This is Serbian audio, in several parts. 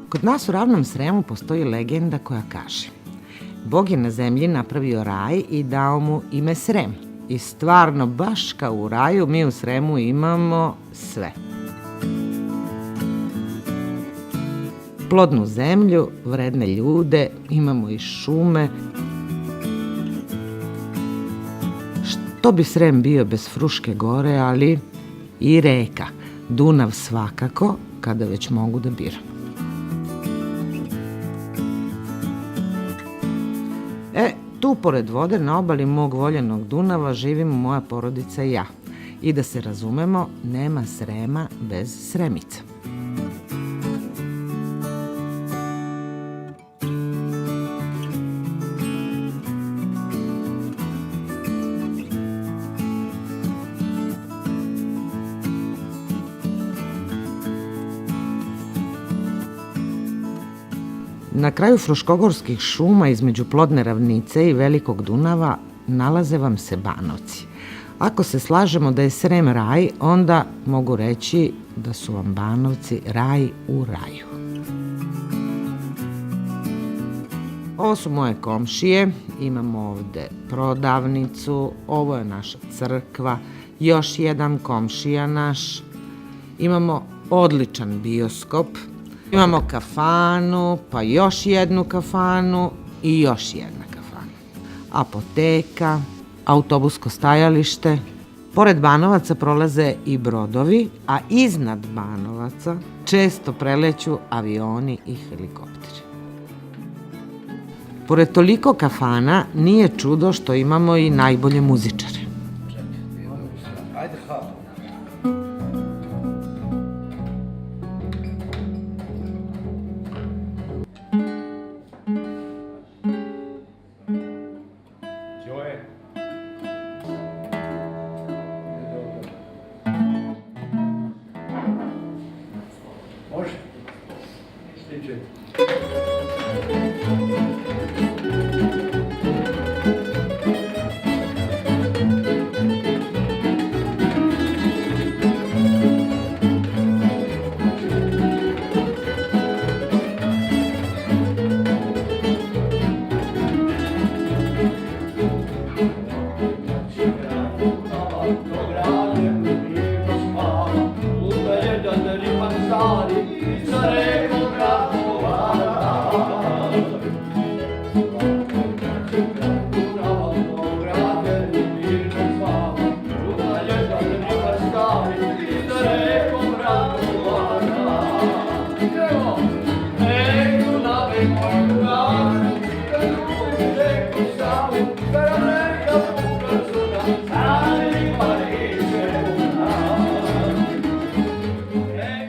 Kod nas u Ravnom Sremu postoji legenda koja kaže: Bog je na zemlji napravio raj i dao mu ime Srem. I stvarno, baš kao u raju, mi u Sremu imamo sve. Plodnu zemlju, vredne ljude, imamo i šume. Što bi Srem bio bez Fruške gore, ali i reka, Dunav svakako, kada već mogu da biram. Tu pored vode na obali mog voljenog Dunava živimo moja porodica i ja. I da se razumemo, nema Srema bez Sremica. Na kraju Fruškogorskih šuma između plodne ravnice i Velikog Dunava nalaze vam se Banovci. Ako se slažemo da je Srem raj, onda mogu reći da su vam Banovci raj u raju. Ovo su moje komšije, imamo ovde prodavnicu, ovo je naša crkva, još jedan komšija naš, imamo odličan bioskop, imamo kafanu, pa još jednu kafanu i još jedna kafana. Apoteka, autobusko stajalište. Pored Banovaca prolaze i brodovi, a iznad Banovaca često preleću avioni i helikopteri. Pored toliko kafana nije čudo što imamo i najbolje muzičare.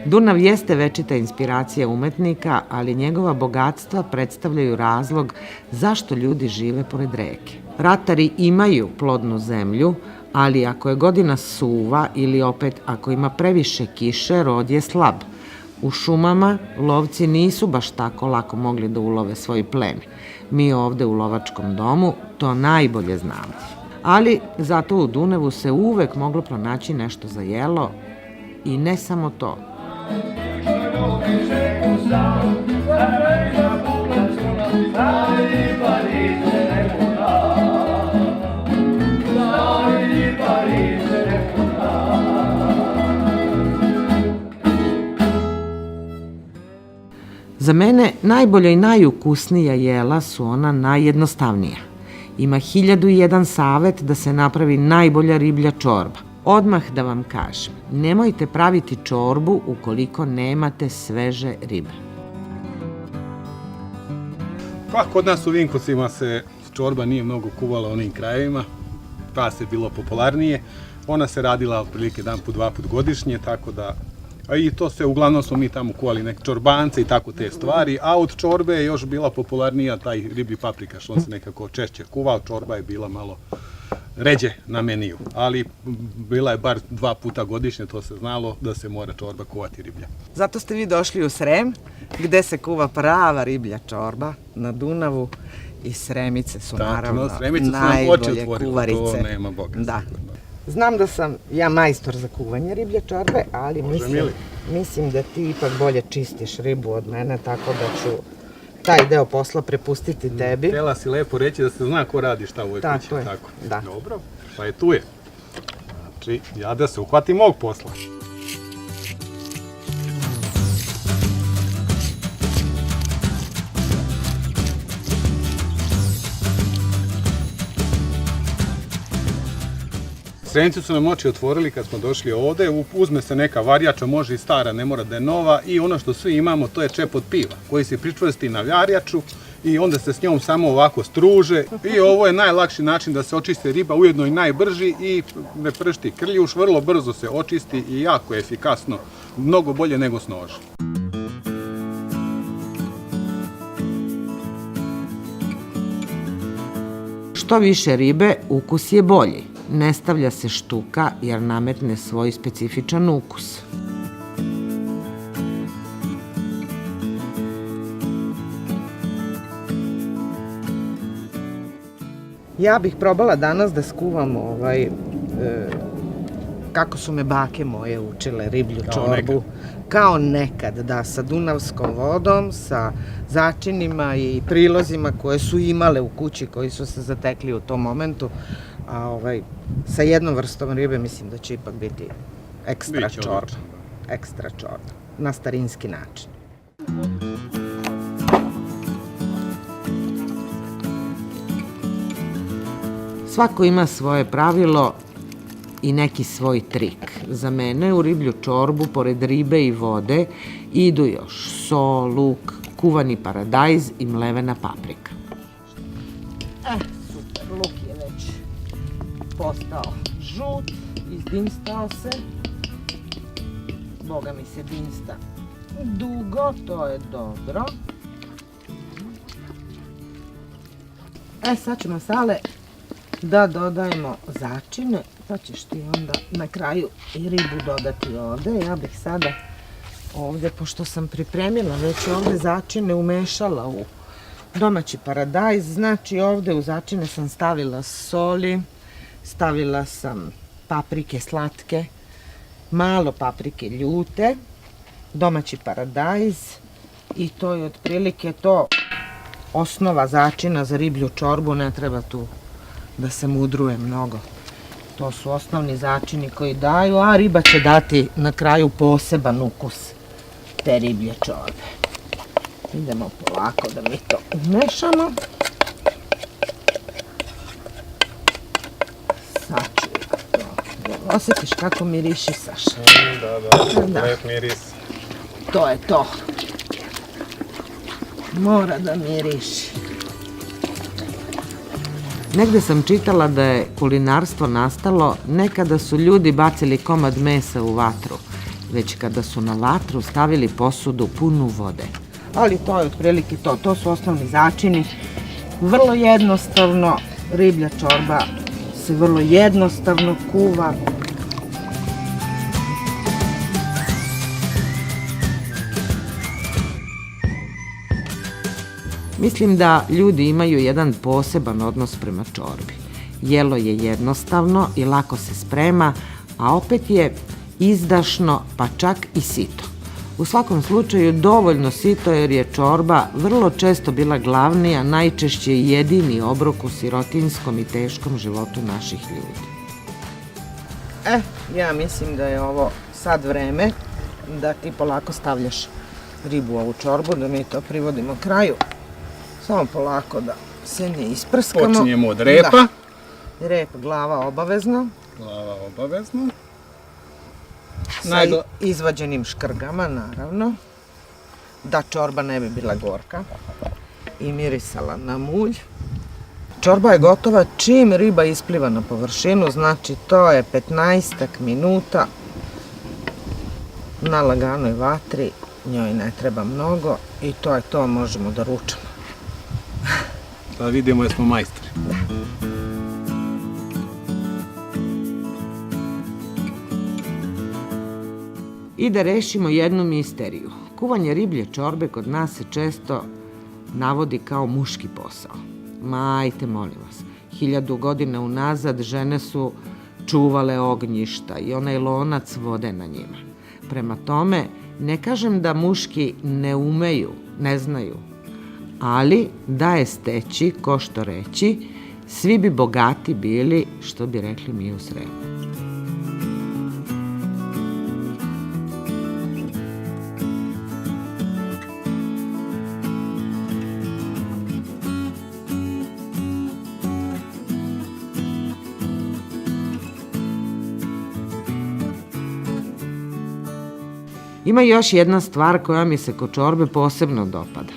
Dunav jeste večita inspiracija umetnika, ali njegova bogatstva predstavljaju razlog zašto ljudi žive pored reke. Ratari imaju plodnu zemlju, ali ako je godina suva ili opet ako ima previše kiše, rod je slab. U šumama lovci nisu baš tako lako mogli da ulove svoj plen. Mi ovde u lovačkom domu to najbolje znamo. Ali zato u Dunavu se uvek moglo pronaći nešto za jelo i ne samo to. Za mene najbolja i najukusnija jela su ona najjednostavnija. Ima 1001 savet da se napravi najbolja riblja čorba. Odmah da vam kažem, nemojte praviti čorbu ukoliko nemate sveže ribe. Pa kod nas u Vinkovcima se čorba nije mnogo kuvala u onim krajevima, ta se bilo popularnije. Ona se radila otprilike jedan put, dva put godišnje, tako da... A i to se, uglavnom smo mi tamo kuvali neke čorbance i tako te stvari, a od čorbe je još bila popularnija taj riblji paprikaš, on se nekako češće kuvao, čorba je bila malo ređe na meniju, ali bila je bar 2 puta godišnje, to se znalo da se mora čorba kuvati riblja. Zato ste vi došli u Srem, gde se kuva prava riblja čorba na Dunavu i Sremice su naravno najbolje kuvarice. To nema Boga. Da. Znam da sam ja majstor za kuvanje riblje čorbe, ali mislim mislim da ti ipak bolje čistiš ribu od mene, tako da ću taj deo posla prepustiti tebi. Htjela si lepo reći da se zna ko radi šta u ovoj kući. Tako je, da. Dobro, pa je tu je. Znači, ja da se uhvatim mog posla. Sremci su nam oči otvorili kad smo došli ovde, uzme se neka varjača, može i stara, ne mora da je nova, i ono što svi imamo to je čep od piva koji se pričvrsti na varjaču i onda se s njom samo ovako struže i ovo je najlakši način da se očisti riba, ujedno i najbrži i ne pršti krljuš, vrlo brzo se očisti i jako je efikasno, mnogo bolje nego s nožem. Što više ribe, ukus je bolji. Ne stavlja se štuka jer nametne svoj specifičan ukus. Ja bih probala danas da skuvam kako su me bake moje učile riblju čorbu. Kao nekad, da, sa dunavskom vodom, sa začinima i prilozima koje su imale u kući, koji su se zatekli u tom momentu. A sa jednom vrstom ribe mislim da će ipak biti ekstra čorba. Ekstra čorba, na starinski način. Svako ima svoje pravilo i neki svoj trik. Za mene u riblju čorbu, pored ribe i vode, idu još so, luk, kuvani paradajz i mlevena paprika. Super, luk je već postao žut, izdinstao se. Boga mi se dinsta dugo, to je dobro. Sad ćemo sale da dodajemo začine, pa ćeš ti onda na kraju i ribu dodati ovde. Ja bih sada ovde, pošto sam pripremila već ovde začine, umešala u domaći paradajz. Znači ovde u začine sam stavila soli, stavila sam paprike slatke, malo paprike ljute, domaći paradajz i to je otprilike to osnova začina za riblju čorbu, ne treba tu da se mudruje mnogo. To su osnovni začini koji daju, a riba će dati na kraju poseban ukus te riblje čorbe. Idemo polako da mi to umešamo. Sad ću ja to. Osjetiš kako miriši, Saša? Da, lep miris. To je to. Mora da miriši. Negde sam čitala da je kulinarstvo nastalo ne kada su ljudi bacili komad mesa u vatru, već kada su na vatru stavili posudu punu vode. Ali to je otprilike to. To su osnovni začini. Vrlo jednostavno, riblja čorba se vrlo jednostavno kuva. Mislim da ljudi imaju jedan poseban odnos prema čorbi. Jelo je jednostavno i lako se sprema, a opet je izdašno, pa čak i sito. U svakom slučaju dovoljno sito jer je čorba vrlo često bila glavni, a najčešće i jedini obrok u sirotinskom i teškom životu naših ljudi. Ja mislim da je ovo sad vreme da ti polako stavljaš ribu u ovu čorbu, da mi to privodimo kraju. Samo polako da se ne isprskamo. Počinjemo od repa. Da. Rep, glava obavezno. Glava obavezno. Sa izvađenim škrgama, naravno. Da čorba ne bi bila gorka i mirisala na mulj. Čorba je gotova čim riba ispliva na površinu, znači to je 15 minuta na laganoj vatri, njoj ne treba mnogo i to je to, možemo da ručamo. Da vidimo da smo majstori. I da rešimo jednu misteriju. Kuvanje riblje čorbe kod nas se često navodi kao muški posao. Ma, ajte, molim vas. 1000 godina unazad žene su čuvale ognjišta i onaj lonac vode na njima. Prema tome, ne kažem da muški ne umeju, ne znaju, ali da je steći, ko što reći, svi bi bogati bili, što bi rekli mi u Sremu. Ima još jedna stvar koja mi se kod čorbe posebno dopada.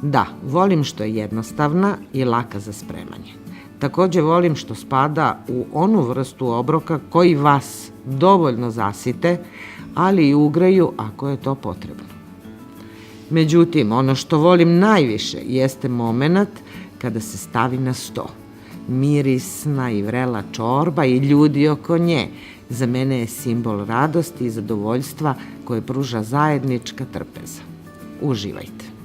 Da, volim što je jednostavna i laka za spremanje. Takođe volim što spada u onu vrstu obroka koji vas dovoljno zasite, ali i ugreju ako je to potrebno. Međutim, ono što volim najviše jeste momenat kada se stavi na sto. Mirisna i vrela čorba i ljudi oko nje za mene je simbol radosti i zadovoljstva koje pruža zajednička trpeza. Uživajte!